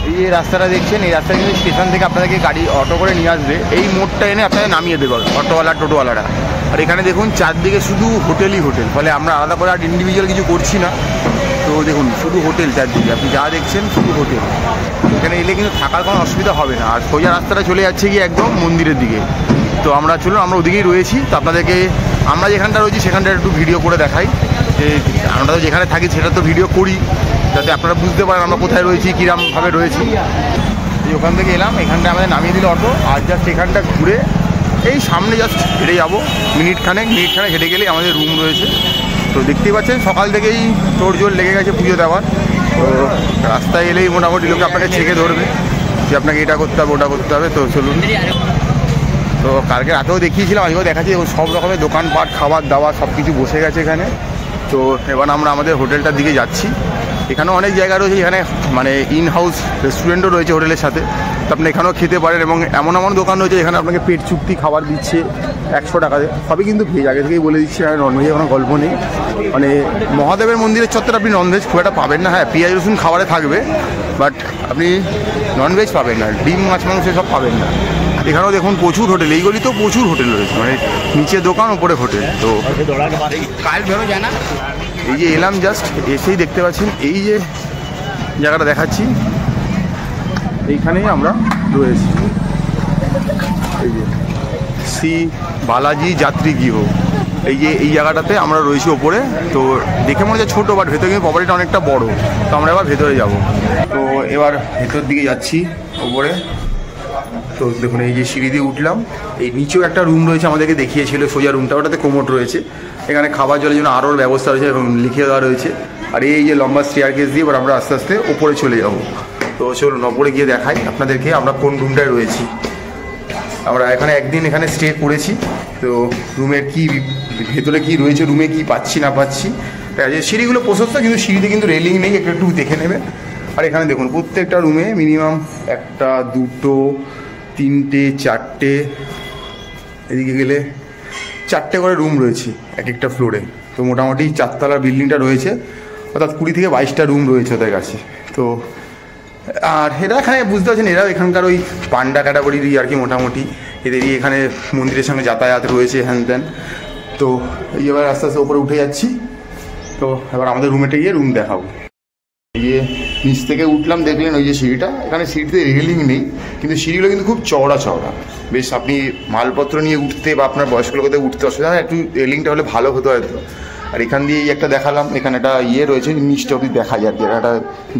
এই যে রাস্তাটা দেখছেন, এই রাস্তাটা কিন্তু স্টেশন থেকে আপনাদেরকে গাড়ি অটো করে নিয়ে আসবে, এই মোড়টা এনে আপনাদের নামিয়ে দেবে অটোওয়ালা টোটোওয়ালারা। আর এখানে দেখুন চারদিকে শুধু হোটেলই হোটেল, ফলে আমরা আলাদা করে আর ইন্ডিভিজুয়াল কিছু করছি না। তো দেখুন শুধু হোটেল চারদিকে, আপনি যা দেখছেন শুধু হোটেল। এখানে এলে কিন্তু থাকার কোনো অসুবিধা হবে না। আর সোজা রাস্তাটা চলে যাচ্ছে গিয়ে একদম মন্দিরের দিকে। তো আমরা চলুন, আমরা ওদিকেই রয়েছি। তো আপনাদেরকে আমরা যেখানটা রয়েছি সেখানটা একটু ভিডিও করে দেখাই, যে আমরা তো যেখানে থাকি সেটা তো ভিডিও করি, যাতে আপনারা বুঝতে পারেন আমরা কোথায় রয়েছি, কীরকমভাবে রয়েছি। ওখান থেকে এলাম, এখানটা আমাদের নামিয়ে দিল অটো। আর জাস্ট এখানটা ঘুরে এই সামনে জাস্ট হেঁটে যাবো, মিনিটখানেক হেঁটে গেলেই আমাদের রুম রয়েছে। তো দেখতেই পাচ্ছেন সকাল থেকেই তোড়জোড় লেগে গেছে পুজো দেওয়ার। তো রাস্তায় এলেই মোটামুটি লোকে আপনাকে ছেঁকে ধরবে যে আপনাকে এটা করতে হবে ওটা করতে হবে। তো চলুন, তো কালকে রাতেও দেখিয়েছিলাম, আজকেও দেখাচ্ছি, সব রকমের দোকানপাট খাবার দাবার সব কিছু বসে গেছে এখানে। তো এবার আমরা আমাদের হোটেলটার দিকে যাচ্ছি। এখানেও অনেক জায়গা রয়েছে, এখানে মানে ইন হাউস রেস্টুরেন্টও রয়েছে হোটেলের সাথে। তো আপনি এখানেও খেতে পারেন, এবং এমন এমন দোকান রয়েছে এখানে আপনাকে পেট চুক্তি খাবার দিচ্ছে 100 টাকাতে। সবই কিন্তু ভেজ, আগে থেকেই বলে দিচ্ছি, আর ননভেজের কোনো গল্প নেই। মানে মহাদেবের মন্দিরের চত্বরে আপনি ননভেজ খুব একটা পাবেন না। হ্যাঁ, পেঁয়াজ রসুন খাবারে থাকবে, বাট আপনি ননভেজ পাবেন না, ডিম মাছ মাংস সব পাবেন না। এখানেও দেখুন প্রচুর হোটেল, এইগুলি তো প্রচুর হোটেল রয়েছে, মানে নিচে দোকান ওপরে হোটেল। তো এই যে এলাম জাস্ট এসেই দেখতে পাচ্ছেন এই যে জায়গাটা দেখাচ্ছি, এইখানেই আমরা রয়েছি। এই যে শ্রী বালাজি যাত্রী গৃহ, এই যে এই জায়গাটাতে আমরা রয়েছি ওপরে। তো দেখে মনে হচ্ছে ছোটো, বাট ভেতরে কিন্তু প্রপার্টিটা অনেকটা বড়। তো আমরা এবার ভেতরে যাব। তো এবার ভেতর দিকে যাচ্ছি ওপরে। তো দেখুন এই যে সিঁড়ি দিয়ে উঠলাম, এই নিচেও একটা রুম রয়েছে, আমাদেরকে দেখিয়েছিল সোজা রুমটা, ওটাতে কোমোড রয়েছে। এখানে খাবার জলের জন্য আরও ব্যবস্থা রয়েছে এবং লিখে দেওয়া রয়েছে। আর এই যে লম্বা স্টেয়ারকেস দিয়ে এবার আমরা আস্তে আস্তে ওপরে চলে যাব। তো চলুন ওপরে গিয়ে দেখাই আপনাদেরকে আমরা কোন রুমটায় রয়েছি। আমরা এখানে একদিন এখানে স্টে করেছি। তো রুমের কি ভেতরে কি রয়েছে, রুমে কি পাচ্ছি না পাচ্ছি, সিঁড়িগুলো প্রশস্ত, কিন্তু সিঁড়িতে কিন্তু রেলিং নেই, একটু দেখে নেবে। আর এখানে দেখুন প্রত্যেকটা রুমে মিনিমাম 1, 2, 3, 4, এদিকে গেলে 4টে করে রুম রয়েছে এক একটা ফ্লোরে। তো মোটামুটি 4তলার বিল্ডিংটা রয়েছে, অর্থাৎ 20 থেকে 22টা রুম রয়েছে ওদের কাছে। তো আর এরা এখানে বুঝতে পারছেন, এরা এখানকার ওই পান্ডা ক্যাটাগরিরই আর কি, মোটামুটি এদেরই এখানে মন্দিরের সঙ্গে যাতায়াত রয়েছে হ্যান ত্যান। তো এবার আস্তে আস্তে উপরে উঠে যাচ্ছি। তো এবার আমাদের রুমেটা গিয়ে রুম দেখাবো। এই যে নিচ থেকে উঠলাম, দেখলেন ওই যে সিঁড়িটা, এখানে সিঁড়িতে রেলিং নেই, কিন্তু সিঁড়িগুলো কিন্তু খুব চওড়া চওড়া। বেশ আপনি মালপত্র নিয়ে উঠতে বা আপনার বয়স্ক লোকদের উঠতে অসুবিধা হয়, একটু রেলিংটা হলে ভালো হতো হয়তো। আর এখান দিয়ে একটা দেখালাম, এখানে একটা রয়েছে, নিচটা অবধি দেখা যায় আর কি, একটা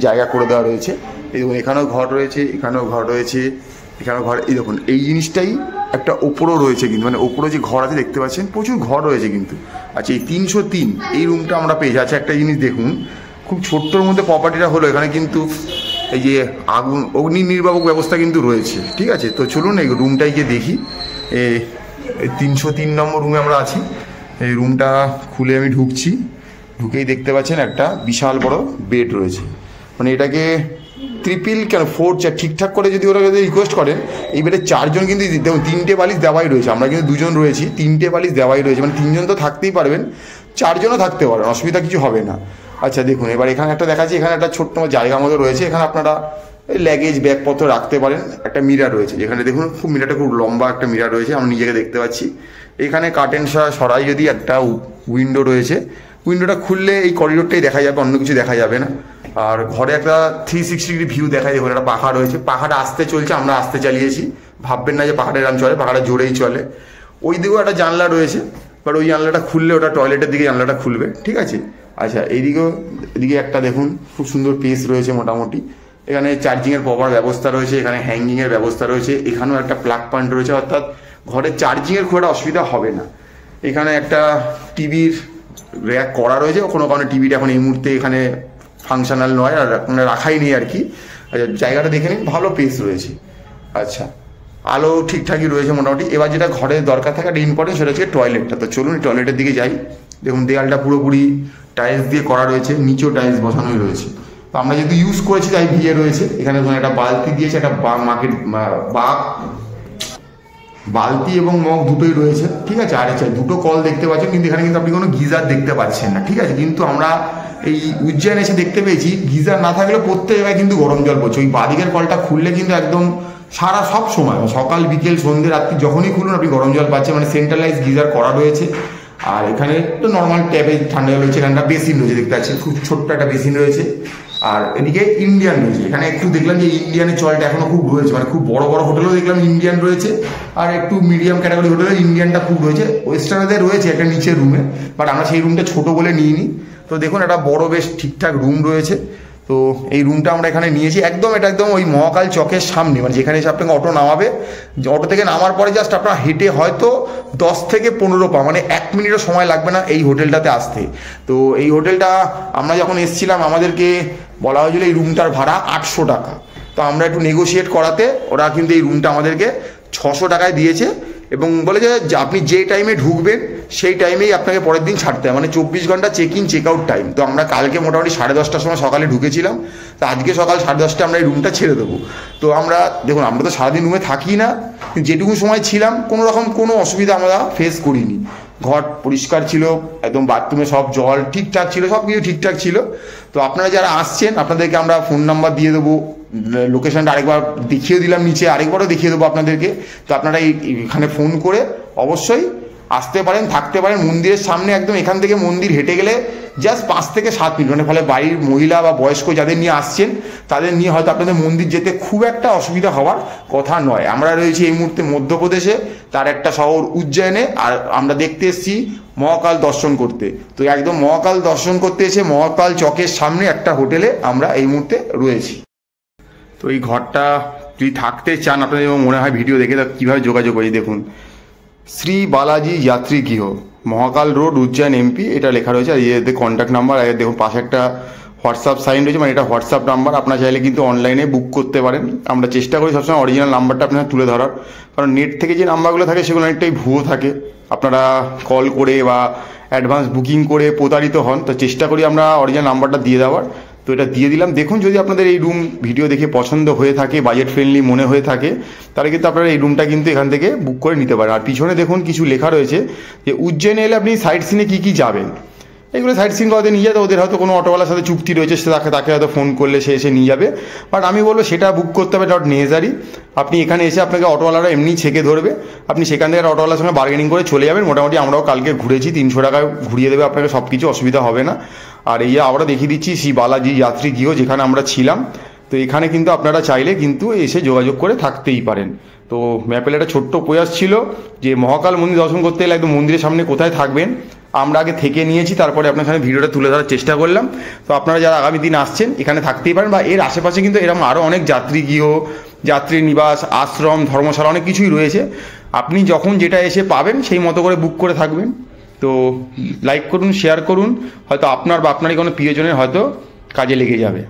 জায়গা করে দেওয়া রয়েছে। এই দেখুন এখানেও ঘর রয়েছে, এখানেও ঘর রয়েছে, এখানেও ঘর। এই দেখুন এই জিনিসটাই একটা ওপরও রয়েছে, কিন্তু মানে ওপরে যে ঘর আছে দেখতে পাচ্ছেন, প্রচুর ঘর রয়েছে কিন্তু। আচ্ছা এই 303 এই রুমটা আমরা পেয়ে যাচ্ছি। একটা জিনিস দেখুন, খুব ছোট্টর মধ্যে প্রপার্টিটা হলো, এখানে কিন্তু এই যে অগ্নি নির্বাপক ব্যবস্থা কিন্তু রয়েছে, ঠিক আছে। তো চলুন এই রুমটাই গিয়ে দেখি। এই 303 নম্বর রুমে আমরা আছি। এই রুমটা খুলে আমি ঢুকছি, ঢুকেই দেখতে পাচ্ছেন একটা বিশাল বড় বেড রয়েছে। মানে এটাকে ট্রিপল কেন 4 ঠিকঠাক করে যদি ওরা যদি রিকোয়েস্ট করেন, এই বেডে 4 জন কিন্তু দেখুন 3টে বালিশ দেওয়াই রয়েছে। আমরা কিন্তু 2 জন রয়েছি, 3টে বালিশ দেওয়াই রয়েছে, মানে 3 জন তো থাকতেই পারবেন, 4 জনও থাকতে পারেন, অসুবিধা কিছু হবে না। আচ্ছা দেখুন এবার এখানে একটা দেখাচ্ছি, এখানে একটা ছোট্ট জায়গা মতো রয়েছে, এখানে আপনারা ল্যাগেজ ব্যাগপত্র রাখতে পারেন। একটা মিরার রয়েছে, এখানে দেখুন খুব মিরারটা খুব লম্বা একটা মিরার রয়েছে, আমরা নিজেকে দেখতে পাচ্ছি। এখানে কার্টেন সরাই যদি একটা উইন্ডো রয়েছে, উইন্ডোটা খুললে এই করিডোরটাই দেখা যাবে, অন্য কিছু দেখা যাবে না। আর ঘরে একটা 360 ডিগ্রি ভিউ দেখা যায়। একটা পাখা রয়েছে, পাখাটা আস্তে চলছে, আমরা আস্তে চালিয়েছি, ভাববেন না যে পাখাটা এরকম চলে, পাখাটা জোরেই চলে। ওই দিকেও একটা জানলা রয়েছে, বাট ওই জানলাটা খুললে ওটা টয়লেটের দিকে জানলাটা খুলবে, ঠিক আছে। আচ্ছা এদিকে একটা দেখুন খুব সুন্দর পেস রয়েছে মোটামুটি। এখানে চার্জিংয়ের প্রপার ব্যবস্থা রয়েছে, এখানে হ্যাঙ্গিংয়ের ব্যবস্থা রয়েছে, এখানেও একটা প্লাগ পয়েন্ট রয়েছে, অর্থাৎ ঘরে চার্জিংয়ের খুব একটা অসুবিধা হবে না। এখানে একটা টিভির র্যাক করা রয়েছে, কোনো কারণে টিভিটা এখন এই মুহূর্তে এখানে ফাংশনাল নয়, আর রাখাই নেই আর কি। আচ্ছা জায়গাটা দেখে নিন, ভালো পেস রয়েছে। আচ্ছা আলো ঠিকঠাকই রয়েছে মোটামুটি। এবার যেটা ঘরে দরকার থাকে একটা ইম্পর্টেন্ট, সেটা হচ্ছে টয়লেটটা। তো চলুন টয়লেটের দিকে যাই। দেখুন দেয়ালটা পুরোপুরি টাইলস দিয়ে করা রয়েছে, নিচেও টাইলস বসানোই রয়েছে। তো আমরা যেহেতু ইউজ করেছি তাই ভিজে রয়েছে। এখানে একটা বালতি দিয়েছে, একটা বালতি এবং মগ দুটোই রয়েছে, ঠিক আছে। আর আচ্ছা 2টো কল দেখতে পাচ্ছেন, কিন্তু এখানে কিন্তু আপনি কোনো গিজার দেখতে পাচ্ছেন না, ঠিক আছে। কিন্তু আমরা এই উজ্জয়ন এসে দেখতে পেয়েছি গিজার না থাকলে প্রত্যেক জায়গায় কিন্তু গরম জল পড়ছে। ওই বাদিকের কলটা খুললে কিন্তু একদম সারা সব সময় সকাল বিকেল সন্ধ্যে রাত্রি যখনই খুলুন আপনি গরম জল পাচ্ছেন, মানে সেন্ট্রালাইজ গিজার করা রয়েছে। আর এখানে তো নর্মাল ট্যাপে ঠান্ডা জল রয়েছে, এখানটা বেসিন রয়েছে দেখতে পাচ্ছেন, খুব ছোট্ট একটা বেসিন রয়েছে। আর এদিকে ইন্ডিয়ান রয়েছে, এখানে একটু দেখলাম যে ইন্ডিয়ানের চলটা এখনো খুব রয়েছে, মানে খুব বড় বড় হোটেলেও দেখলাম ইন্ডিয়ান রয়েছে, আর একটু মিডিয়াম ক্যাটাগরি হোটেলে ইন্ডিয়ানটা খুব রয়েছে। ওয়েস্টার্নেদের রয়েছে একটা নিচের রুমে, বাট আমরা সেই রুমটা ছোটো বলে নিইনি। তো দেখুন একটা বড় বেশ ঠিকঠাক রুম রয়েছে। তো এই রুমটা আমরা এখানে নিয়েছি, এটা একদম ওই মহাকাল চকের সামনে, মানে যেখানে এসে আপনাকে অটো নামাবে, অটো থেকে নামার পরে জাস্ট আপনার হেঁটে হয়তো 10 থেকে 15 পা, মানে 1 মিনিটও সময় লাগবে না এই হোটেলটাতে আসতে। তো এই হোটেলটা আমরা যখন এসেছিলাম আমাদেরকে বলা হয়েছিল এই রুমটার ভাড়া 800 টাকা। তো আমরা একটু নেগোশিয়েট করাতে ওরা কিন্তু এই রুমটা আমাদেরকে 600 টাকায় দিয়েছে, এবং বলে যে আপনি যে টাইমে ঢুকবেন সেই টাইমেই আপনাকে পরের দিন ছাড়তে হয়, মানে 24 ঘন্টা check in check out time. তো আমরা কালকে মোটামুটি 10:30টার সময় সকালে ঢুকেছিলাম, তো আজকে সকাল 10:30টায় আমরা এই রুমটা ছেড়ে দেবো। তো আমরা দেখুন, আমরা তো সারাদিন রুমে থাকি না, যেটুকু সময় ছিলাম কোনো রকম কোনো অসুবিধা আমরা ফেস করিনি। ঘর পরিষ্কার ছিল একদম, বাথরুমে সব জল ঠিকঠাক ছিল, সব কিছু ঠিকঠাক ছিল। তো আপনারা যারা আসছেন আপনাদেরকে আমরা ফোন নাম্বার দিয়ে দেবো, লোকেশনটা আরেকবার দেখিয়ে দিলাম নিচে, আরেকবারও দেখিয়ে দেবো আপনাদেরকে। তো আপনারা এখানে ফোন করে অবশ্যই আসতে পারেন, থাকতে পারেন মন্দিরের সামনে একদম। এখান থেকে মন্দির হেঁটে গেলে জাস্ট 5 থেকে 7 মিনিট, মানে ফলে বাড়ির মহিলা বা বয়স্ক যাদের নিয়ে আসছেন তাদের নিয়ে হয়তো আপনাদের মন্দির যেতে খুব একটা অসুবিধা হওয়ার কথা নয়। আমরা রয়েছি এই মুহূর্তে মধ্যপ্রদেশে, তার একটা শহর উজ্জয়নে, আর আমরা দেখতে এসেছি মহাকাল দর্শন করতে। তো একদম মহাকাল দর্শন করতে এসে মহাকাল চকের সামনে একটা হোটেলে আমরা এই মুহূর্তে রয়েছি। তো এই ঘরটা যদি থাকতে চান আপনাদের মনে হয় ভিডিও দেখে কীভাবে যোগাযোগ করি, দেখুন শ্রী বালাজি যাত্রী গৃহ, মহাকাল রোড, উজ্জয়ন, এমপি, এটা লেখা রয়েছে। আর এদের কন্ট্যাক্ট নাম্বার, আর দেখুন পাশে একটা হোয়াটসঅ্যাপ সাইন রয়েছে, মানে এটা হোয়াটসঅ্যাপ নাম্বার। আপনারা চাইলে কিন্তু অনলাইনে বুক করতে পারেন। আমরা চেষ্টা করি সবসময় অরিজিনাল নাম্বারটা আপনারা তুলে ধরার, কারণ নেট থেকে যে নাম্বারগুলো থাকে সেগুলো অনেকটাই ভুয়ো থাকে, আপনারা কল করে বা অ্যাডভান্স বুকিং করে প্রতারিত হন। তো চেষ্টা করি আমরা অরিজিনাল নাম্বারটা দিয়ে দেওয়ার। তো এটা দিয়ে দিলাম। দেখুন যদি আপনাদের এই রুম ভিডিও দেখে পছন্দ হয়ে থাকে, বাজেট ফ্রেন্ডলি মনে হয়ে থাকে, তাহলে কিন্তু আপনারা এই রুমটা কিন্তু এখান থেকে বুক করে নিতে পারেন। আর পিছনে দেখুন কিছু লেখা রয়েছে যে উজ্জয়নে এলে আপনি সাইট সিনে কী কী যাবেন, এগুলো সাইট সিন করাতে নিয়ে যাবে। ওদের হয়তো কোনো অটোওয়ালার সাথে চুক্তি রয়েছে, তাকে হয়তো ফোন করলে সে এসে নিয়ে যাবে। বাট আমি বলবো সেটা বুক করতে হবে নট নেসারি। আপনি এখানে এসে আপনাকে অটোওয়ালারা এমনি ছেঁকে ধরবে, আপনি সেখান থেকে অটোওয়ালার সঙ্গে বার্গেনিং করে চলে যাবেন। মোটামুটি আমরাও কালকে ঘুরেছি, 300 টাকায় ঘুরিয়ে দেবে আপনাকে, সব কিছু অসুবিধা হবে না। আর এই আমরা দেখিয়ে দিচ্ছি শ্রী বালাজি যাত্রী গৃহ, যেখানে আমরা ছিলাম। তো এখানে কিন্তু আপনারা চাইলে কিন্তু এসে যোগাযোগ করে থাকতেই পারেন। তো ম্যাপেল একটা ছোট্ট প্রয়াস ছিল যে মহাকাল মন্দির দর্শন করতে এলে একদম মন্দিরের সামনে কোথায় থাকবেন আমরা আগে থেকে নিয়েছি, তারপরে আপনার সামনে ভিডিওটা তুলে ধরার চেষ্টা করলাম। তো আপনারা যারা আগামী দিন আসছেন এখানে থাকতেই পারেন, বা এর আশেপাশে কিন্তু এরকম আরও অনেক যাত্রী গৃহ, যাত্রী নিবাস, আশ্রম, ধর্মশালা অনেক কিছুই রয়েছে। আপনি যখন যেটা এসে পাবেন সেই মতো করে বুক করে থাকবেন। তো লাইক করুন, শেয়ার করুন, হয়তো আপনার বা আপনারই কোনো প্রিয়জনের হয়তো কাজে লেগে যাবে।